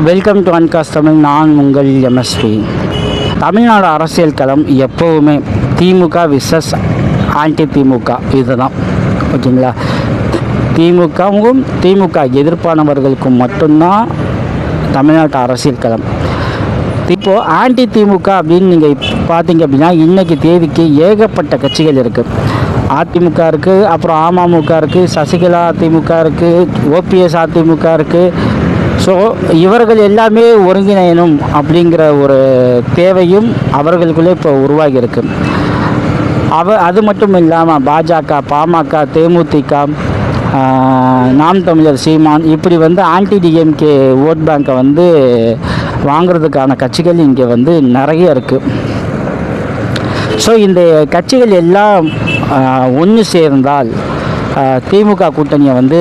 Welcome to அன்காஸ்ட் Tamil. நான் உங்கள் MSP. Tamil Nadu அரசியல் களம் எப்போவுமே திமுக விசஸ் ஆன்டி திமுக இதுதான், ஓகேங்களா. திமுக எதிர்ப்பானவர்களுக்கும் மட்டும்தான் தமிழ்நாட்டு அரசியல் களம். இப்போது ஆன்டி திமுக அப்படின்னு நீங்கள் பார்த்தீங்க அப்படின்னா இன்றைக்கி தேதிக்கு ஏகப்பட்ட கட்சிகள் இருக்குது. அதிமுக இருக்குது, அப்புறம் அமமுக இருக்குது, சசிகலா அதிமுக இருக்குது, ஓபிஎஸ் அதிமுக இருக்குது. ஸோ இவர்கள் எல்லாமே ஒருங்கிணையணும் அப்படிங்கிற ஒரு தேவையும் அவர்களுக்குள்ளே இப்போ உருவாகி இருக்கு. அது மட்டும் இல்லாமல் பாஜக, பாமக, தேமுதிக, நாம் தமிழர், சீமான் இப்படி ஆன்டி டிஎம்கே ஓட் பேங்கை வாங்கிறதுக்கான கட்சிகள் இங்கே நிறைய இருக்குது. ஸோ இந்த கட்சிகள் எல்லாம் ஒன்று சேர்ந்தால் திமுக கூட்டணியை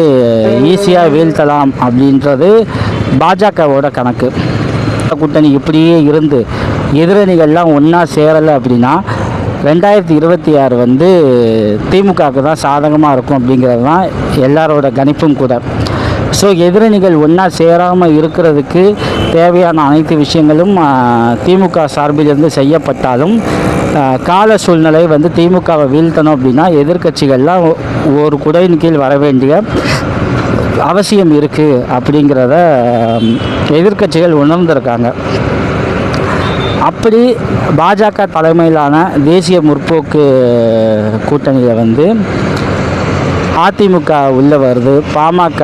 ஈஸியாக வீழ்த்தலாம் அப்படின்றது பாஜகவோட கணக்கு. கூட்டணி இப்படியே இருந்து எதிரணிகள்லாம் ஒன்றா சேரலை அப்படின்னா 2026 திமுகவுக்கு தான் சாதகமாக இருக்கும் அப்படிங்கிறது தான் எல்லாரோட கணிப்பும் கூட. ஸோ எதிரணிகள் ஒன்றா சேராமல் இருக்கிறதுக்கு தேவையான அனைத்து விஷயங்களும் திமுக சார்பிலிருந்து செய்யப்பட்டாலும் கால சூழ்நிலை திமுகவை வீழ்த்தணும் அப்படின்னா எதிர்க்கட்சிகள்லாம் ஒரு குடையின் கீழ் வர வேண்டிய அவசியம் இருக்குது அப்படிங்கிறத எதிர்க்கட்சிகள் உணர்ந்திருக்காங்க. அப்படி பாஜக தலைமையிலான தேசிய முற்போக்கு கூட்டணியில் அதிமுக உள்ள வருது, பாமக,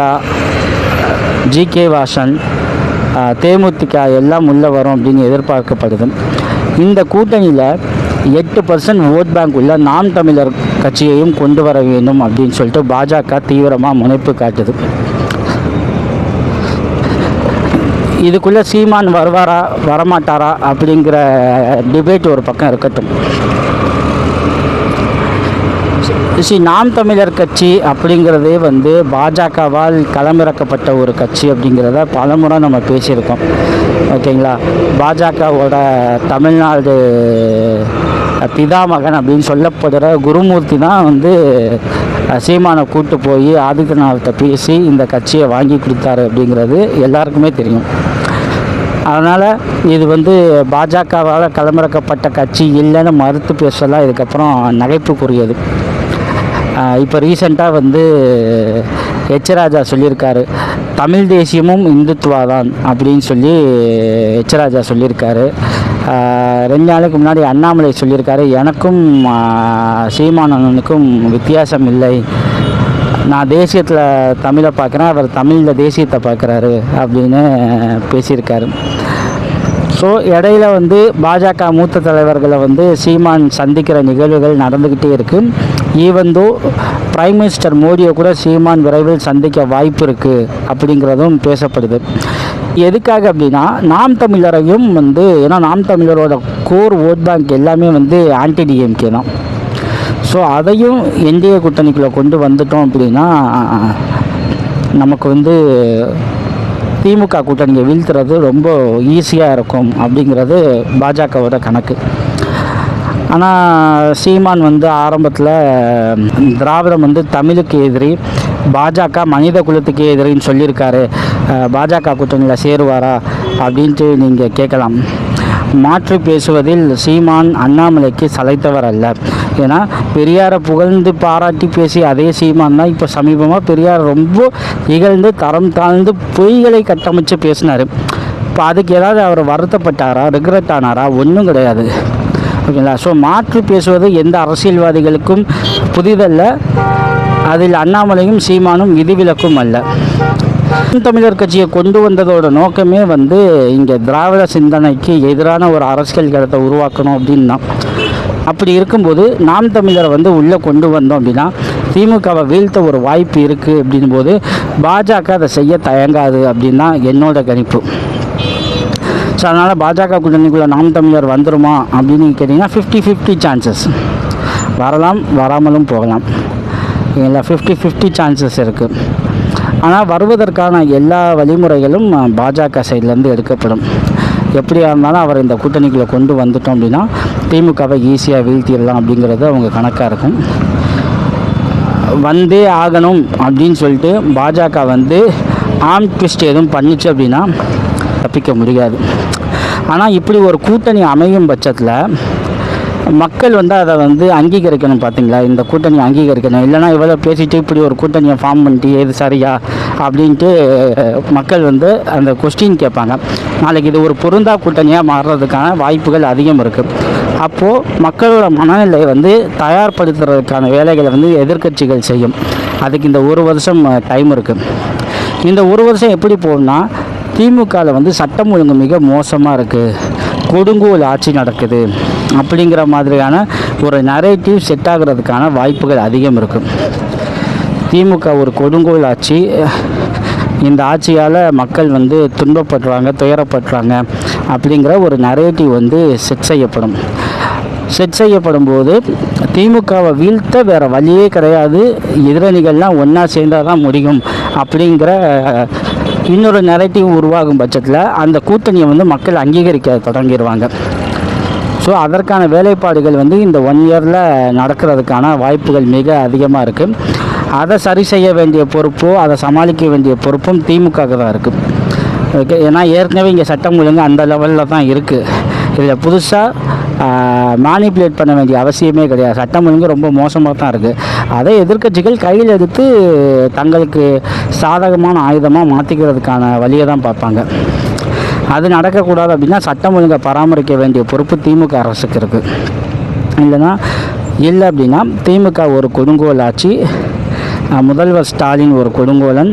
ஜிகே வாசன், தேமுதிக எல்லாம் உள்ளே வரும் அப்படின்னு எதிர்பார்க்கப்படுது. இந்த கூட்டணியில் 8% ஓட் பேங்க் உள்ள நாம் தமிழர் கட்சியையும் கொண்டு வர வேண்டும் அப்படின்னு சொல்லிட்டு பாஜக தீவிரமாக முனைப்பு காட்டுது. இதுக்குள்ளே சீமான் வருவாரா வரமாட்டாரா அப்படிங்கிற டிபேட் ஒரு பக்கம் இருக்கட்டும். நாம் தமிழர் கட்சி அப்படிங்கிறதே பாஜகவால் களமிறக்கப்பட்ட ஒரு கட்சி அப்படிங்கிறத பலமுறை நம்ம பேசியிருக்கோம், ஓகேங்களா. பாஜகவோட தமிழ்நாடு பிதாமகன் அப்படின்னு சொல்லப்படுற குருமூர்த்தி தான் சீமானை கூட்டு போய் ஆதித்யநாத்தை பேசி இந்த கட்சியை வாங்கி கொடுத்தாரு அப்படிங்கிறது எல்லாருக்குமே தெரியும். அதனால் இது பாஜகவால் களமிறக்கப்பட்ட கட்சி இல்லைன்னு மறுத்து பேசலாம் இதுக்கப்புறம் நகைப்புக்குரியது. இப்போ ரீசெண்டாக எச் ராஜா சொல்லியிருக்காரு, தமிழ் தேசியமும் இந்துத்துவா தான் அப்படின்னு சொல்லி எச் ராஜா சொல்லியிருக்காரு. 2 நாளுக்கு முன்னாடி அண்ணாமலை சொல்லியிருக்காரு, எனக்கும் சீமானனுக்கும் வித்தியாசம் இல்லை, நான் தேசியத்தில் தமிழை பார்க்குறேன், அவர் தமிழில் தேசியத்தை பார்க்குறாரு அப்படின்னு பேசியிருக்காரு. ஸோ இடையில பாஜக மூத்த தலைவர்களை சீமான் சந்திக்கிற நிகழ்வுகள் நடந்துக்கிட்டே இருக்குது. ஈவந்தோ பிரைம் மினிஸ்டர் மோடியை கூட சீமான் விரைவில் சந்திக்க வாய்ப்பு இருக்குது அப்படிங்கிறதும் பேசப்படுது. எதுக்காக அப்படின்னா நாம் தமிழரையும் ஏன்னா நாம் தமிழரோட கோர் ஓட் பேங்க் எல்லாமே ஆன்டி டிஎம்கே தான். ஸோ அதையும் என்டிஏ கூட்டணிக்குள்ளே கொண்டு வந்துட்டோம் அப்படின்னா நமக்கு திமுக கூட்டணியை வீழ்த்துறது ரொம்ப ஈஸியாக இருக்கும் அப்படிங்கிறது பாஜகவோட கணக்கு. ஆனால் சீமான் ஆரம்பத்தில் திராவிடம் தமிழுக்கு எதிரி, பாஜக மனித குலத்துக்கு எதிரின்னு சொல்லியிருக்காரு, பாஜக கூட்டணியில் சேருவாரா அப்படின்ட்டு நீங்கள் கேட்கலாம். மாற்றி பேசுவதில் சீமான் அண்ணாமலைக்கு சளைத்தவர் அல்ல. ஏன்னா பெரியாரை புகழ்ந்து பாராட்டி பேசி அதே சீமான் தான் இப்போ சமீபமாக பெரியார் ரொம்ப இகழ்ந்து தரம் தாழ்ந்து பொய்களை கட்டமைச்சு பேசினார். இப்போ அதுக்கு ஏதாவது அவர் வருத்தப்பட்டாரா, ரிக்ரெட் ஆனாரா? ஒன்றும் கிடையாது, ஓகேங்களா. ஸோ மாற்றி பேசுவது எந்த அரசியல்வாதிகளுக்கும் புதிதல்ல, அதில் அண்ணாமலையும் சீமானும் விதிவிலக்கும் அல்ல. தமிழர் கட்சியை கொண்டு வந்ததோட நோக்கமே இங்கே திராவிட சிந்தனைக்கு எதிரான ஒரு அரசியல் களத்தை உருவாக்கணும் அப்படின்னு தான். அப்படி இருக்கும்போது நாம் தமிழரை உள்ளே கொண்டு வந்தோம் அப்படின்னா திமுகவை வீழ்த்த ஒரு வாய்ப்பு இருக்குது. அப்படின் போது பாஜக அதை செய்ய தயங்காது அப்படின்னு தான் என்னோட கணிப்பு. ஸோ அதனால் பாஜக கூட்டணிக்குள்ளே நாம் தமிழர் வந்துருமா அப்படின்னு கேட்டிங்கன்னா 50-50 சான்சஸ், வரலாம் வராமலும் போகலாம், இல்லை 50-50 சான்சஸ் இருக்குது. ஆனால் வருவதற்கான எல்லா வழிமுறைகளும் பாஜக சைட்லேருந்து எடுக்கப்படும். எப்படியா இருந்தாலும் அவர் இந்த கூட்டணிக்குள்ளே கொண்டு வந்துட்டோம் அப்படின்னா திமுகவை ஈஸியாக வீழ்த்திடலாம் அப்படிங்கிறது அவங்க கணக்காக இருக்கும். வந்தே ஆகணும் அப்படின்னு சொல்லிட்டு பாஜக ஆர்ம் ட்விஸ்ட் எதுவும் பண்ணிச்சு அப்படின்னா தப்பிக்க முடியாது. ஆனால் இப்படி ஒரு கூட்டணி அமையும் பட்சத்தில் மக்கள் வந்து அதை வந்து அங்கீகரிக்கணும். பார்த்தீங்களா, இந்த கூட்டணி அங்கீகரிக்கணும். இல்லைனா இவ்வளோ பேசிட்டு இப்படி ஒரு கூட்டணியை ஃபார்ம் பண்ணிட்டு எது சரியா அப்படின்ட்டு மக்கள் வந்து அந்த கொஸ்டின் கேட்பாங்க. நாளைக்கு இது ஒரு பொருந்தா கூட்டணியாக மாறுறதுக்கான வாய்ப்புகள் அதிகம் இருக்குது. அப்போது மக்களோட மனநிலை வந்து தயார்படுத்துறதுக்கான வேலைகளை வந்து எதிர்க்கட்சிகள் செய்யும். அதுக்கு இந்த ஒரு வருஷம் டைம் இருக்குது. இந்த ஒரு வருஷம் எப்படி போகும்னா, திமுகவில் வந்து சட்டம் ஒழுங்கு மிக மோசமாக இருக்குது, கொடுங்கோல் ஆட்சி நடக்குது அப்படிங்கிற மாதிரியான ஒரு நரேட்டிவ் செட் ஆகிறதுக்கான வாய்ப்புகள் அதிகம் இருக்குது. திமுக ஒரு கொடுங்கோல் ஆட்சி, இந்த ஆட்சியால் மக்கள் வந்து துன்பப்படுறாங்க, துயரப்படுறாங்க அப்படிங்கிற ஒரு நரேட்டிவ் வந்து செட் செய்யப்படும் போது திமுகவை வீழ்த்த வேறு வழியே கிடையாது, எதிரணிகள்லாம் ஒன்றா சேர்ந்தால் தான் முடியும் அப்படிங்கிற இன்னொரு நரேட்டிவ் உருவாகும் பட்சத்தில் அந்த கூட்டணியை வந்து மக்கள் அங்கீகரிக்க தொடங்கிடுவாங்க. ஸோ அதற்கான வேலைப்பாடுகள் வந்து இந்த 1 இயரில் நடக்கிறதுக்கான வாய்ப்புகள் மிக அதிகமாக இருக்குது. அதை சரி செய்ய வேண்டிய பொறுப்போ அதை சமாளிக்க வேண்டிய பொறுப்பும் திமுகவுக்கு தான் இருக்குது. ஓகே, ஏன்னா ஏற்கனவே இங்கே சட்டம் ஒழுங்கு அந்த லெவலில் தான் இருக்குது. இதில் புதுசாக மேனிப்புலேட் பண்ண வேண்டிய அவசியமே கிடையாது. சட்டம் ஒழுங்கு ரொம்ப மோசமாக தான் இருக்குது. அதை எதிர்க்கட்சிகள் கையில் எடுத்து தங்களுக்கு சாதகமான ஆயுதமாக மாற்றிக்கிறதுக்கான வழியை தான் பார்ப்பாங்க. அது நடக்கக்கூடாது அப்படின்னா சட்டம் ஒழுங்கை பராமரிக்க வேண்டிய பொறுப்பு திமுக அரசுக்கு இருக்குது. இல்லை அப்படின்னா திமுக ஒரு கொடுங்கோல் ஆட்சி, முதல்வர் ஸ்டாலின் ஒரு கொடுங்கோலன்,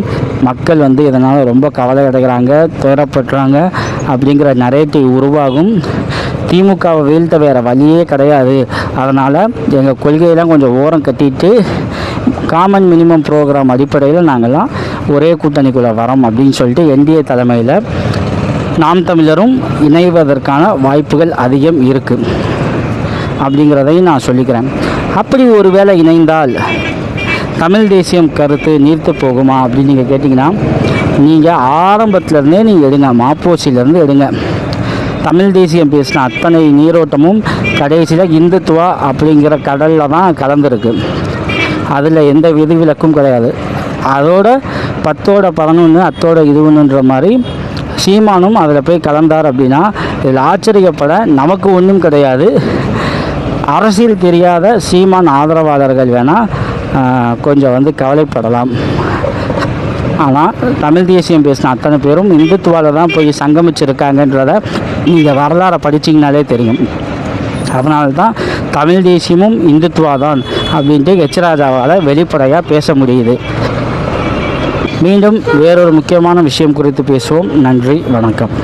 மக்கள் வந்து இதனால் ரொம்ப கவலை அடைகிறாங்க, துயரப்படுறாங்க அப்படிங்கிற நரேட்டிவ் உருவாகும். திமுகவை வீழ்த்த வேறு வழியே கிடையாது, அதனால் எங்கள் கொள்கையெல்லாம் கொஞ்சம் ஓரம் கட்டிட்டு காமன் மினிமம் ப்ரோக்ராம் அடிப்படையில் நாங்கள்லாம் ஒரே கூட்டணிக்குள்ளே வரோம் அப்படின்னு சொல்லிட்டு என்டிஏ தலைமையில் நாம் தமிழரும் இணைவதற்கான வாய்ப்புகள் அதிகம் இருக்குது அப்படிங்கிறதையும் நான் சொல்லிக்கிறேன். அப்படி ஒரு வேளை இணைந்தால் தமிழ் தேசியம் கருத்து நீர்த்து போகுமா அப்படின்னு நீங்கள் கேட்டிங்கன்னா, நீங்கள் ஆரம்பத்துலேருந்தே நீங்கள் எடுங்க, மாப்போசிலேருந்து எடுங்க. தமிழ் தேசியம் பேசின அத்தனை நீரோட்டமும் கடைசியில் இந்துத்துவா அப்படிங்கிற கடலில் தான் கலந்துருக்கு. அதில் எந்த விதிவிலக்கும் கிடையாது. அதோட 10ஓட 11 அத்தோட இதுவுன்ற மாதிரி சீமானும் அதில் போய் கலந்தார் அப்படின்னா இதில் ஆச்சரியப்பட நமக்கு ஒன்றும் கிடையாது. அரசியல் தெரியாத சீமான் ஆதரவாளர்கள் வேணால் கொஞ்சம் வந்து கவலைப்படலாம். ஆனால் தமிழ் தேசியம் பேசின அத்தனை பேரும் இந்துத்துவாவில் தான் போய் சங்கமிச்சிருக்காங்கன்றத நீங்கள் வரலாறை படிச்சிங்கனாலே தெரியும். அதனால தான் தமிழ் தேசியமும் இந்துத்துவா தான் அப்படின்ட்டு எச்ராஜாவால் வெளிப்படையாக பேச முடியுது. மீண்டும் வேறொரு முக்கியமான விஷயம் குறித்து பேசுவோம். நன்றி, வணக்கம்.